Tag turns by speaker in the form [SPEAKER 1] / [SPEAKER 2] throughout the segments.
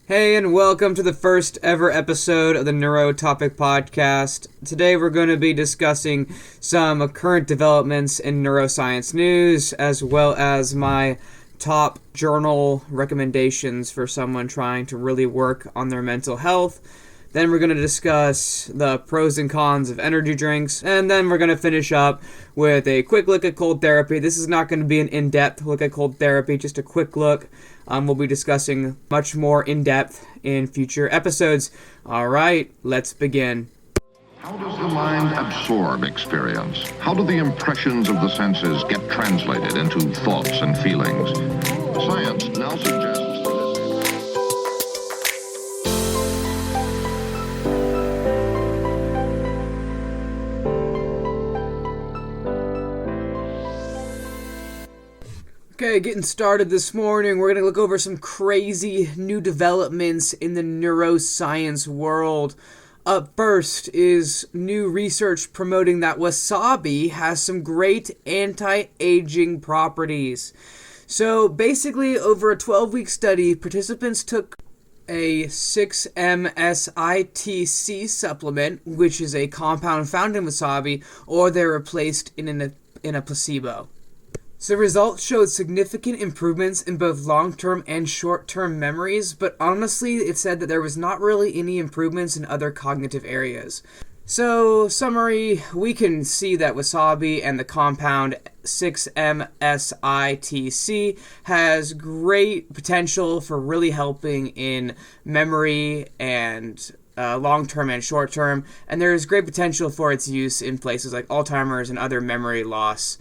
[SPEAKER 1] Hey, and welcome to the first ever episode of the Neuro-Topic podcast. Today we're going to be discussing some current developments in neuroscience news, as well as my top journal recommendations for someone trying to really work on their mental health. Then we're going to discuss the pros and cons of energy drinks, and then we're going to finish up with a quick look at cold therapy. This is not going to be an in-depth look at cold therapy, just a quick look. We'll be discussing much more in-depth in future episodes. All right, let's begin.
[SPEAKER 2] How does the mind absorb experience? How do the impressions of the senses get translated into thoughts and feelings? Science now suggests that
[SPEAKER 1] Okay, getting started this morning, we're going to look over some crazy new developments in the neuroscience world. Up first is new research promoting that wasabi has some great anti-aging properties. So basically, over a 12-week study, participants took a 6-MSITC supplement, which is a compound found in wasabi, or they were placed in a placebo. So the results showed significant improvements in both long-term and short-term memories, but honestly, it said that there was not really any improvements in other cognitive areas. So, summary, we can see that wasabi and the compound 6-MSITC has great potential for really helping in memory and long-term and short-term, and there is great potential for its use in places like Alzheimer's and other memory loss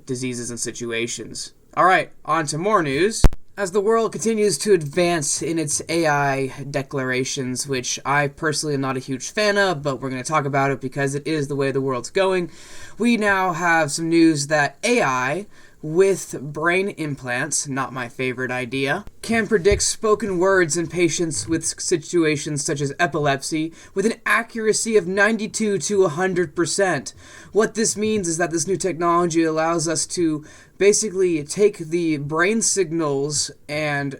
[SPEAKER 1] diseases and situations. Alright, on to more news. As the world continues to advance in its AI declarations, which I personally am not a huge fan of, but we're going to talk about it because it is the way the world's going, we now have some news that AI with brain implants, not my favorite idea, can predict spoken words in patients with situations such as epilepsy with an accuracy of 92 to 100%. What this means is that this new technology allows us to basically take the brain signals and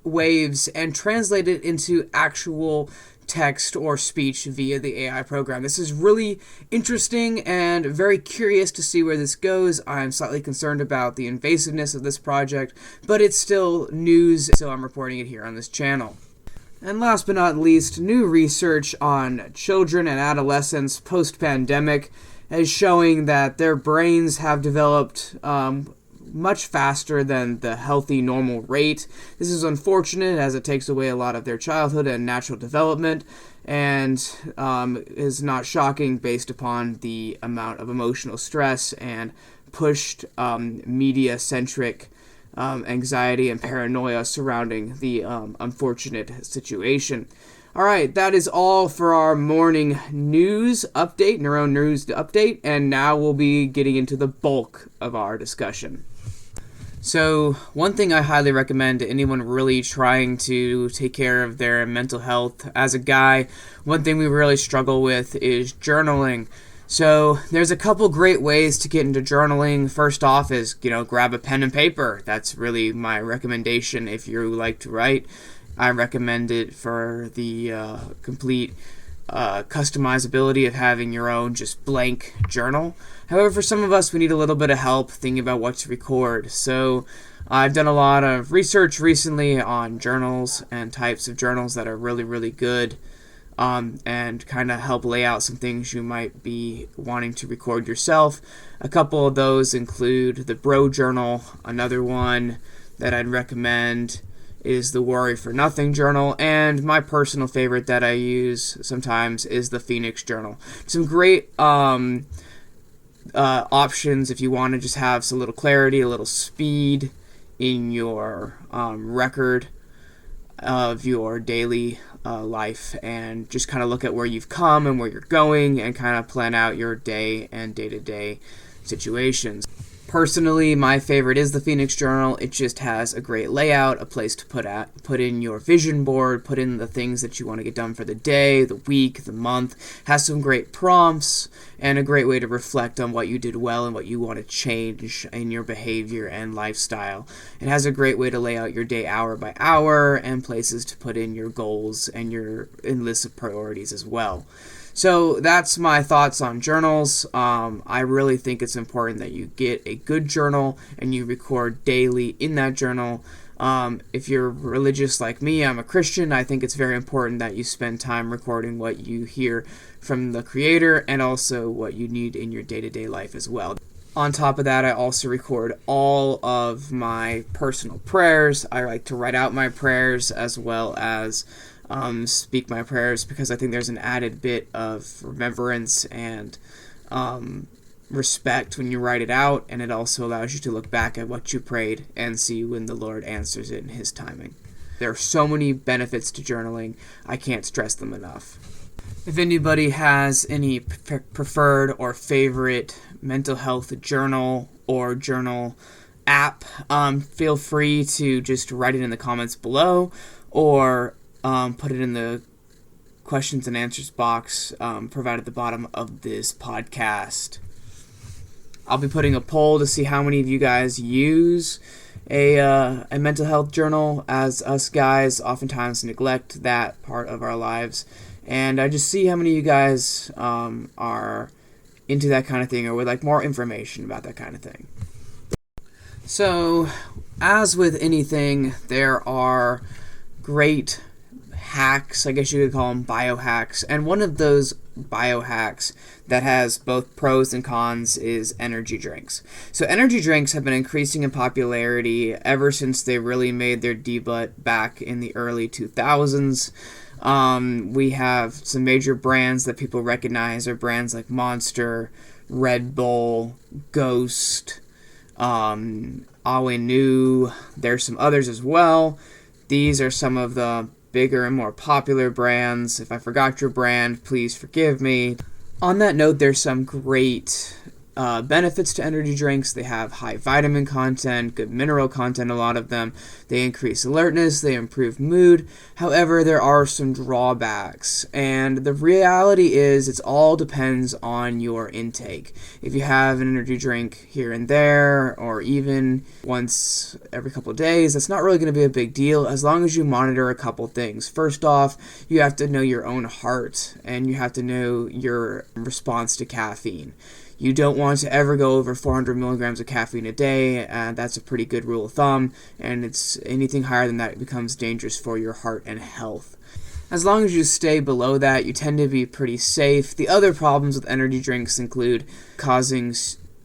[SPEAKER 1] waves and translate it into actual text or speech via the AI program. This is really interesting and very curious to see where this goes. I'm slightly concerned about the invasiveness of this project, but it's still news, so I'm reporting it here on this channel. And last but not least, new research on children and adolescents post-pandemic is showing that their brains have developed much faster than the healthy normal rate. This is unfortunate as it takes away a lot of their childhood and natural development, and is not shocking based upon the amount of emotional stress and pushed media-centric anxiety and paranoia surrounding the unfortunate situation. Alright, that is all for our morning news update, Neuro News update, and now we'll be getting into the bulk of our discussion. So, one thing I highly recommend to anyone really trying to take care of their mental health, as a guy, one thing we really struggle with is journaling. So, there's a couple great ways to get into journaling. First off is, grab a pen and paper. That's really my recommendation if you like to write. I recommend it for the complete customizability of having your own just blank journal. However, for some of us, we need a little bit of help thinking about what to record. So I've done a lot of research recently on journals and types of journals that are really, really good, and kind of help lay out some things you might be wanting to record yourself. A couple of those include the Bro Journal. Another one that I'd recommend is the Worry for Nothing Journal, and my personal favorite that I use sometimes is the Phoenix Journal. Some great options if you want to just have some little clarity, a little speed in your record of your daily life, and just kind of look at where you've come and where you're going and kind of plan out your day and day-to-day situations. Personally, my favorite is the Phoenix Journal. It just has a great layout, a place to put in your vision board, put in the things that you want to get done for the day, the week, the month. Has some great prompts and a great way to reflect on what you did well and what you want to change in your behavior and lifestyle. It has a great way to lay out your day hour by hour and places to put in your goals and your list of priorities as well. So that's my thoughts on journals. I really think it's important that you get a good journal and you record daily in that journal. If you're religious like me, I'm a Christian, I think it's very important that you spend time recording what you hear from the Creator and also what you need in your day-to-day life as well. On top of that, I also record all of my personal prayers. I like to write out my prayers as well as speak my prayers, because I think there's an added bit of remembrance and respect when you write it out, and it also allows you to look back at what you prayed and see when the Lord answers it in His timing. There are so many benefits to journaling, I can't stress them enough. If anybody has any preferred or favorite mental health journal or journal app, feel free to just write it in the comments below, or put it in the questions and answers box provided at the bottom of this podcast. I'll be putting a poll to see how many of you guys use a mental health journal, as us guys oftentimes neglect that part of our lives. And I just see how many of you guys are into that kind of thing or would like more information about that kind of thing. So, as with anything, there are great hacks, I guess you could call them biohacks, and one of those biohacks that has both pros and cons is energy drinks. So energy drinks have been increasing in popularity ever since they really made their debut back in the early 2000s. We have some major brands that people recognize are brands like Monster, Red Bull, Ghost, Awenu. There's some others as well. These are some of the bigger and more popular brands. If I forgot your brand, please forgive me. On that note, there's some great benefits to energy drinks. They have high vitamin content, good mineral content, a lot of them. They increase alertness, they improve mood. However, there are some drawbacks, and the reality is it all depends on your intake. If you have an energy drink here and there, or even once every couple of days, that's not really going to be a big deal as long as you monitor a couple things. First off, you have to know your own heart, and you have to know your response to caffeine. You don't want to ever go over 400 milligrams of caffeine a day. That's a pretty good rule of thumb, and it's anything higher than that, it becomes dangerous for your heart and health. As long as you stay below that, you tend to be pretty safe. The other problems with energy drinks include causing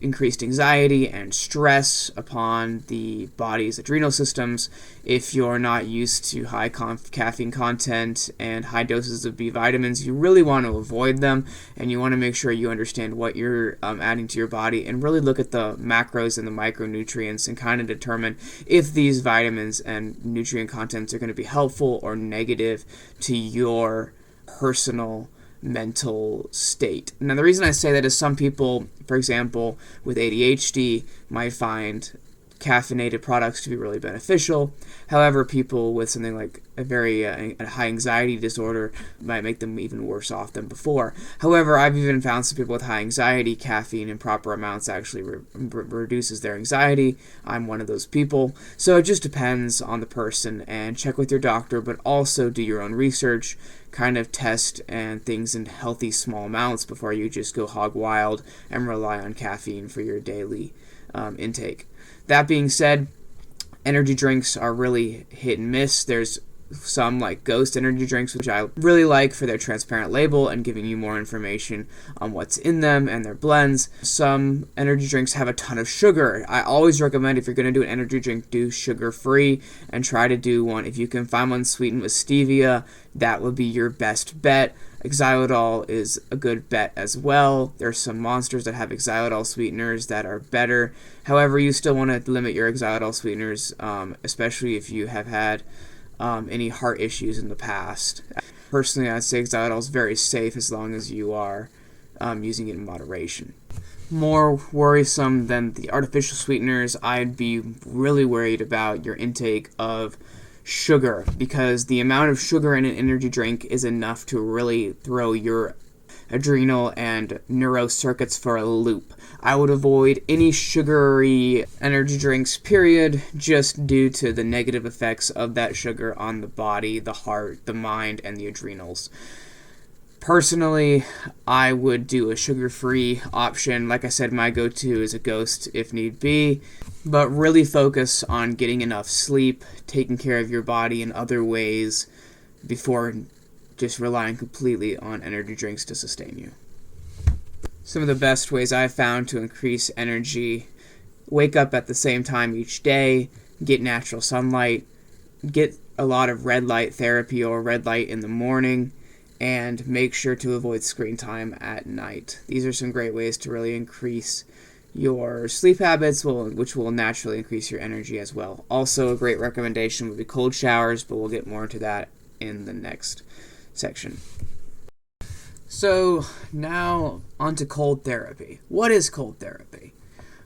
[SPEAKER 1] increased anxiety and stress upon the body's adrenal systems. If you're not used to high caffeine content and high doses of B vitamins, you really want to avoid them, and you want to make sure you understand what you're adding to your body and really look at the macros and the micronutrients and kind of determine if these vitamins and nutrient contents are going to be helpful or negative to your personal mental state. Now, the reason I say that is some people, for example, with ADHD might find caffeinated products to be really beneficial. However, people with something like a very high anxiety disorder might make them even worse off than before. However, I've even found some people with high anxiety, caffeine in proper amounts actually reduces their anxiety. I'm one of those people. So it just depends on the person, and check with your doctor, but also do your own research, kind of test and things in healthy small amounts before you just go hog wild and rely on caffeine for your daily intake. That being said, energy drinks are really hit and miss. There's some like Ghost energy drinks, which I really like for their transparent label and giving you more information on what's in them and their blends. Some energy drinks have a ton of sugar. I always recommend, if you're going to do an energy drink, do sugar-free and try to do one. If you can find one sweetened with stevia, that would be your best bet. Xylitol is a good bet as well. There's some monsters that have xylitol sweeteners that are better. However, you still want to limit your xylitol sweeteners, especially if you have had any heart issues in the past. Personally, I'd say xylitol is very safe as long as you are using it in moderation. more worrisome than the artificial sweeteners, I'd be really worried about your intake of sugar, because the amount of sugar in an energy drink is enough to really throw your adrenal and neuro circuits for a loop. I would avoid any sugary energy drinks, period, just due to the negative effects of that sugar on the body, the heart, the mind, and the adrenals. Personally, I would do a sugar-free option. Like I said, my go-to is a Ghost if need be, but really focus on getting enough sleep, taking care of your body in other ways before just relying completely on energy drinks to sustain you. Some of the best ways I've found to increase energy: wake up at the same time each day, get natural sunlight, get a lot of red light therapy or red light in the morning, and make sure to avoid screen time at night. These are some great ways to really increase your sleep habits, which will naturally increase your energy as well. Also, a great recommendation would be cold showers, but we'll get more into that in the next section. So now onto cold therapy. What is cold therapy?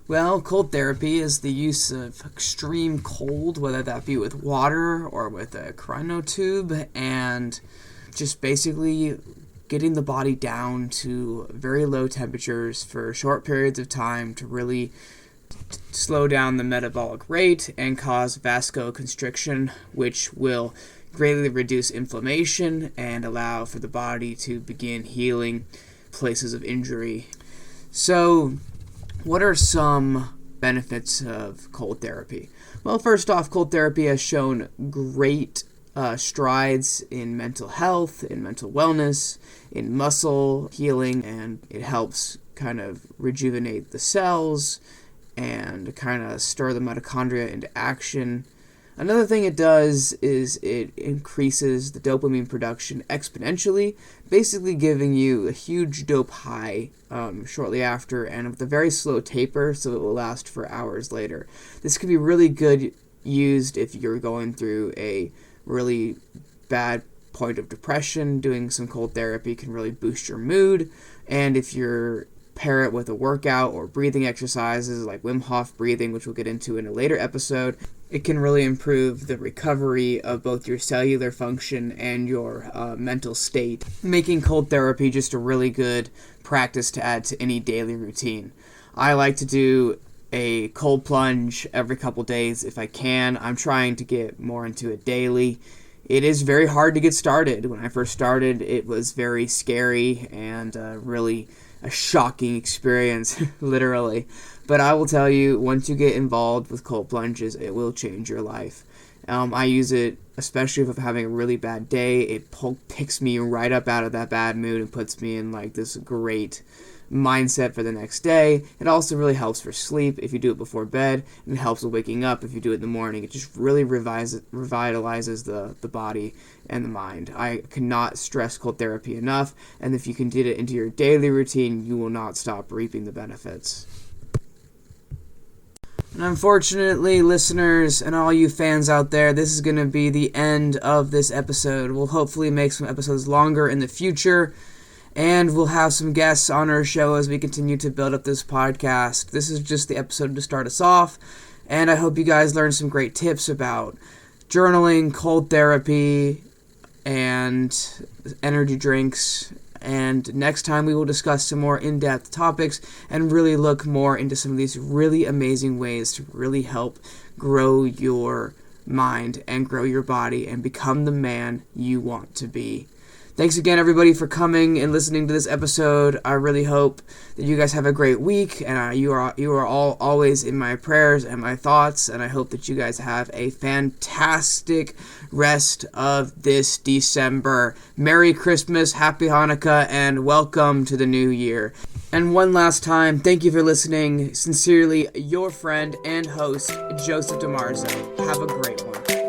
[SPEAKER 1] Well, cold therapy is the use of extreme cold, whether that be with water or with a cryotube, and just basically getting the body down to very low temperatures for short periods of time to really slow down the metabolic rate and cause vasoconstriction, which will greatly reduce inflammation and allow for the body to begin healing places of injury. So, what are some benefits of cold therapy? Well, first off, cold therapy has shown great strides in mental health, in mental wellness, in muscle healing, and it helps kind of rejuvenate the cells and kind of stir the mitochondria into action. Another thing it does is it increases the dopamine production exponentially, basically giving you a huge dope high shortly after, and with a very slow taper, so it will last for hours later. This could be really good used if you're going through a really bad point of depression. Doing some cold therapy can really boost your mood, and if you're pair it with a workout or breathing exercises like Wim Hof breathing, which we'll get into in a later episode, it can really improve the recovery of both your cellular function and your mental state, making cold therapy just a really good practice to add to any daily routine. I like to do a cold plunge every couple days if I can. I'm trying to get more into it daily. It is very hard to get started. When I first started, it was very scary and really a shocking experience, literally. But I will tell you, once you get involved with cold plunges, it will change your life. I use it, especially if I'm having a really bad day. It picks me right up out of that bad mood and puts me in like this great mindset for the next day. It also really helps for sleep if you do it before bed, and it helps with waking up if you do it in the morning. It just really revitalizes the body and the mind. I cannot stress cold therapy enough, and if you can get it into your daily routine, you will not stop reaping the benefits. And unfortunately, listeners and all you fans out there, this is going to be the end of this episode. We'll hopefully make some episodes longer in the future, and we'll have some guests on our show as we continue to build up this podcast. This is just the episode to start us off, and I hope you guys learned some great tips about journaling, cold therapy, and energy drinks. And next time we will discuss some more in-depth topics and really look more into some of these really amazing ways to really help grow your mind and grow your body and become the man you want to be. Thanks again, everybody, for coming and listening to this episode. I really hope that you guys have a great week, and you are all always in my prayers and my thoughts, and I hope that you guys have a fantastic rest of this December. Merry Christmas, Happy Hanukkah, and welcome to the new year. And one last time, thank you for listening. Sincerely, your friend and host, Joseph DeMarzo. Have a great one.